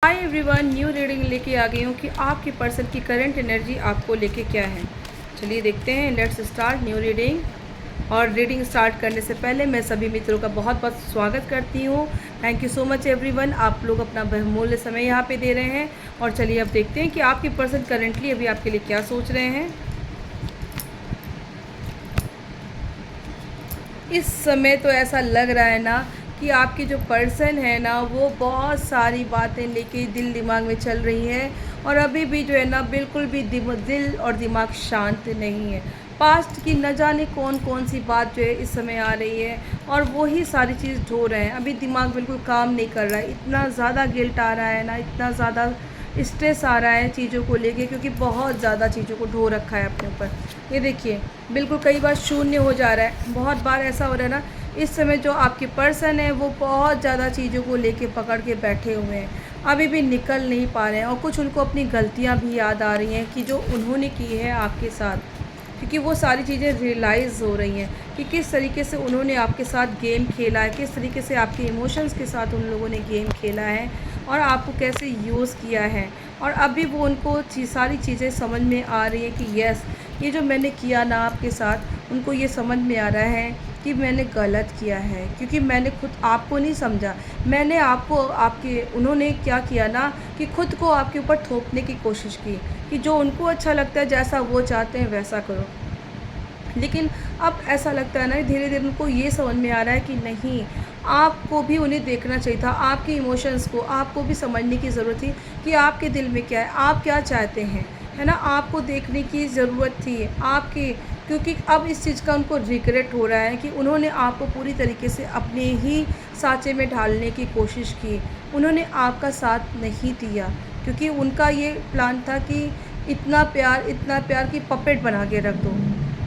Hi everyone, new reading लेके आ गई हूँ कि आपके पर्सन की करंट एनर्जी आपको लेके क्या है। चलिए देखते हैं। Let's start new reading. और रीडिंग स्टार्ट करने से पहले मैं सभी मित्रों का बहुत बहुत स्वागत करती हूँ। Thank you so much everyone, आप लोग अपना बहुमूल्य समय यहाँ पे दे रहे हैं। और चलिए अब देखते हैं कि आपके पर्सन करेंटली अभी आपके लिए क्या सोच रहे हैं। इस समय तो ऐसा लग रहा है ना कि आपकी जो पर्सन है ना वो बहुत सारी बातें लेके दिल दिमाग में चल रही है और अभी भी जो है ना बिल्कुल भी दिल और दिमाग शांत नहीं है। पास्ट की न जाने कौन कौन सी बात जो है इस समय आ रही है और वही सारी चीज़ ढो रहे हैं। अभी दिमाग बिल्कुल काम नहीं कर रहा है, इतना ज़्यादा गिल्ट आ रहा है ना, इतना ज़्यादा स्ट्रेस आ रहा है चीज़ों को लेके, क्योंकि बहुत ज़्यादा चीज़ों को ढो रखा है अपने ऊपर। ये देखिए बिल्कुल कई बार शून्य हो जा रहा है। बहुत बार ऐसा हो रहा है ना, इस समय जो आपके पर्सन है वो बहुत ज़्यादा चीज़ों को लेके पकड़ के बैठे हुए हैं, अभी भी निकल नहीं पा रहे हैं। और कुछ उनको अपनी गलतियां भी याद आ रही हैं कि जो उन्होंने की है आपके साथ, क्योंकि वो सारी चीज़ें रियलाइज़ हो रही हैं कि किस तरीके से उन्होंने आपके साथ गेम खेला है, किस तरीके से आपके इमोशंस के साथ उन लोगों ने गेम खेला है और आपको कैसे यूज़ किया है। और अभी वो उनको सारी चीज़ें समझ में आ रही है कि यस, ये जो मैंने किया ना आपके साथ, उनको ये समझ में आ रहा है कि मैंने गलत किया है, क्योंकि मैंने खुद आपको नहीं समझा। मैंने आपको उन्होंने क्या किया ना कि खुद को आपके ऊपर थोपने की कोशिश की कि जो उनको अच्छा लगता है, जैसा वो चाहते हैं वैसा करो। लेकिन अब ऐसा लगता है ना, धीरे धीरे उनको ये समझ में आ रहा है कि नहीं, आपको भी उन्हें देखना चाहिए था, आपके इमोशंस को आपको भी समझने की ज़रूरत थी कि आपके दिल में क्या है, आप क्या चाहते हैं, है ना। आपको देखने की ज़रूरत थी आपके, क्योंकि अब इस चीज़ का उनको रिग्रेट हो रहा है कि उन्होंने आपको पूरी तरीके से अपने ही साँचे में ढालने की कोशिश की, उन्होंने आपका साथ नहीं दिया, क्योंकि उनका ये प्लान था कि इतना प्यार कि पपेट बना के रख दो,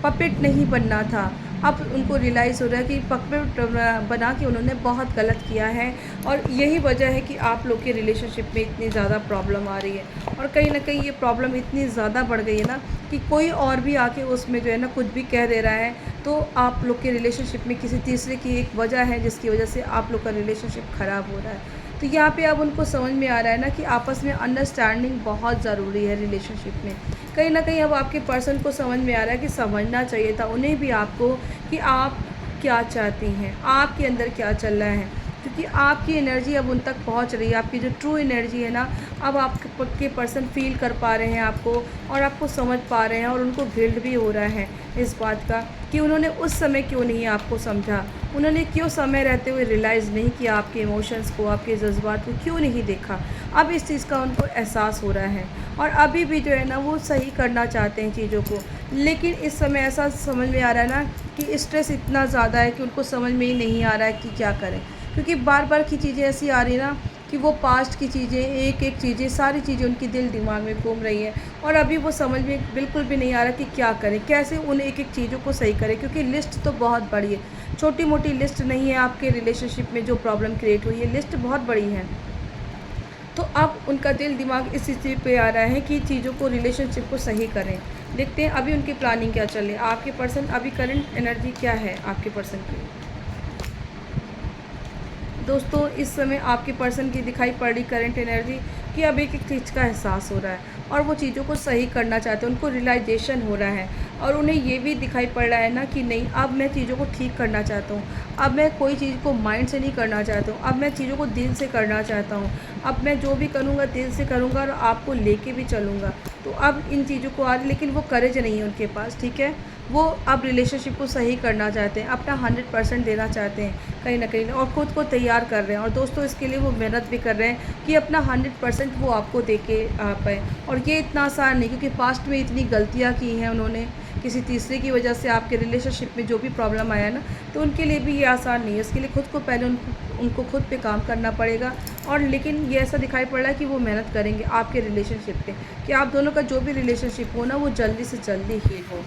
पपेट नहीं बनना था। अब उनको रियलाइज़ हो रहा है कि पपेट बना के उन्होंने बहुत गलत किया है और यही वजह है कि आप लोग के रिलेशनशिप में इतनी ज़्यादा प्रॉब्लम आ रही है। और कहीं ना कहीं ये प्रॉब्लम इतनी ज़्यादा बढ़ गई है ना कि कोई और भी आके उसमें जो है ना कुछ भी कह दे रहा है, तो आप लोग के रिलेशनशिप में किसी तीसरे की एक वजह है जिसकी वजह से आप लोग का रिलेशनशिप ख़राब हो रहा है। तो यहाँ पे अब उनको समझ में आ रहा है ना कि आपस में अंडरस्टैंडिंग बहुत ज़रूरी है रिलेशनशिप में। कहीं ना कहीं अब आपके पर्सन को समझ में आ रहा है कि समझना चाहिए था उन्हें भी आपको कि आप क्या चाहती हैं, आपके अंदर क्या चल रहा है, क्योंकि आपकी एनर्जी अब उन तक पहुंच रही है। आपकी जो ट्रू एनर्जी है ना, अब आपके पर्सन फील कर पा रहे हैं आपको और आपको समझ पा रहे हैं। और उनको गिल्ट भी हो रहा है इस बात का कि उन्होंने उस समय क्यों नहीं आपको समझा, उन्होंने क्यों समय रहते हुए रियलाइज़ नहीं किया, आपके इमोशंस को, आपके जज्बात को क्यों नहीं देखा। अब इस चीज़ का उनको एहसास हो रहा है और अभी भी जो है ना वो सही करना चाहते हैं चीज़ों को। लेकिन इस समय ऐसा समझ में आ रहा है ना कि स्ट्रेस इतना ज़्यादा है कि उनको समझ में ही नहीं आ रहा है कि क्या करें, क्योंकि बार बार की चीज़ें ऐसी आ रही ना कि वो पास्ट की चीज़ें, एक एक चीज़ें, सारी चीज़ें उनकी दिल दिमाग में घूम रही है और अभी वो समझ में बिल्कुल भी नहीं आ रहा कि क्या करें, कैसे उन एक एक चीज़ों को सही करें, क्योंकि लिस्ट तो बहुत बड़ी है, छोटी मोटी लिस्ट नहीं है। आपके रिलेशनशिप में जो प्रॉब्लम क्रिएट हुई है, लिस्ट बहुत बड़ी है। तो अब उनका दिल दिमाग इस चीज़ पे आ रहा है कि चीज़ों को, रिलेशनशिप को सही करें। देखते हैं अभी उनकी प्लानिंग क्या चल रही है। आपके पर्सन अभी करंट एनर्जी क्या है आपके पर्सन की। दोस्तों इस समय आपके पर्सन की दिखाई पड़ रही करंट एनर्जी कि अब एक एक चीज़ का एहसास हो रहा है और वो चीज़ों को सही करना चाहते हैं, उनको रियलाइजेशन हो रहा है और उन्हें ये भी दिखाई पड़ रहा है ना कि नहीं, अब मैं चीज़ों को ठीक करना चाहता हूँ, अब मैं कोई चीज़ को माइंड से नहीं करना चाहता हूँ, अब मैं चीज़ों को दिल से करना चाहता हूँ। अब मैं जो भी करूँगा दिल से करूँगा और आपको लेके भी चलूँगा। तो अब इन चीज़ों को आ, लेकिन वो करेज नहीं है उनके पास, ठीक है। वो अब रिलेशनशिप को सही करना चाहते हैं, अपना 100% देना चाहते हैं कहीं ना कहीं, और ख़ुद को तैयार कर रहे हैं। और दोस्तों इसके लिए वो मेहनत भी कर रहे हैं कि अपना 100% वो आपको दे के आ पाए। और ये इतना आसान नहीं, क्योंकि पास्ट में इतनी गलतियाँ की हैं उन्होंने, किसी तीसरे की वजह से आपके रिलेशनशिप में जो भी प्रॉब्लम आया ना, तो उनके लिए भी ये आसान नहीं है। इसके लिए खुद को पहले उनको खुद पे काम करना पड़ेगा। और लेकिन ये ऐसा दिखाई पड़ रहा है कि वो मेहनत करेंगे आपके रिलेशनशिप पे, कि आप दोनों का जो भी रिलेशनशिप हो ना, वो जल्दी से जल्दी ही हो।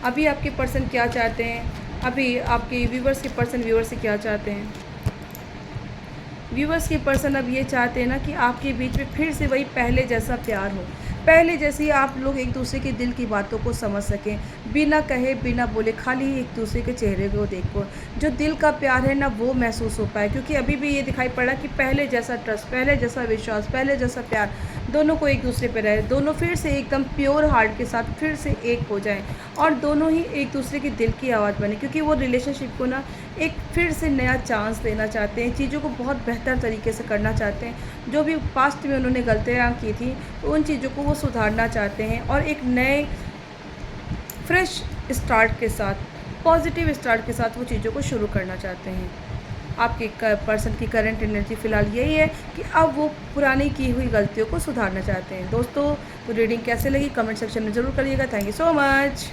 अभी आपके पर्सन क्या चाहते हैं, अभी आपके व्यूवर्स के पर्सन व्यूवर्स से क्या चाहते हैं। व्यूवर्स के पर्सन अब ये चाहते हैं ना कि आपके बीच में फिर से वही पहले जैसा प्यार हो, पहले जैसे आप लोग एक दूसरे के दिल की बातों को समझ सकें, बिना कहे बिना बोले खाली एक दूसरे के चेहरे को देखो, जो दिल का प्यार है ना वो महसूस हो पाए। क्योंकि अभी भी ये दिखाई पड़ा कि पहले जैसा ट्रस्ट, पहले जैसा विश्वास, पहले जैसा प्यार दोनों को एक दूसरे पे रहे, दोनों फिर से एकदम प्योर हार्ट के साथ फिर से एक हो जाएं और दोनों ही एक दूसरे के दिल की आवाज़ बने। क्योंकि वो रिलेशनशिप को ना एक फिर से नया चांस देना चाहते हैं, चीज़ों को बहुत बेहतर तरीके से करना चाहते हैं। जो भी पास्ट में उन्होंने गलतियाँ की थी तो उन चीज़ों को वो सुधारना चाहते हैं और एक नए फ्रेश स्टार्ट के साथ, पॉजिटिव स्टार्ट के साथ वो चीज़ों को शुरू करना चाहते हैं। आपके पर्सन की करंट एनर्जी फ़िलहाल यही है कि अब वो पुरानी की हुई गलतियों को सुधारना चाहते हैं। दोस्तों, तो रीडिंग कैसे लगी कमेंट सेक्शन में ज़रूर करिएगा। Thank you so much.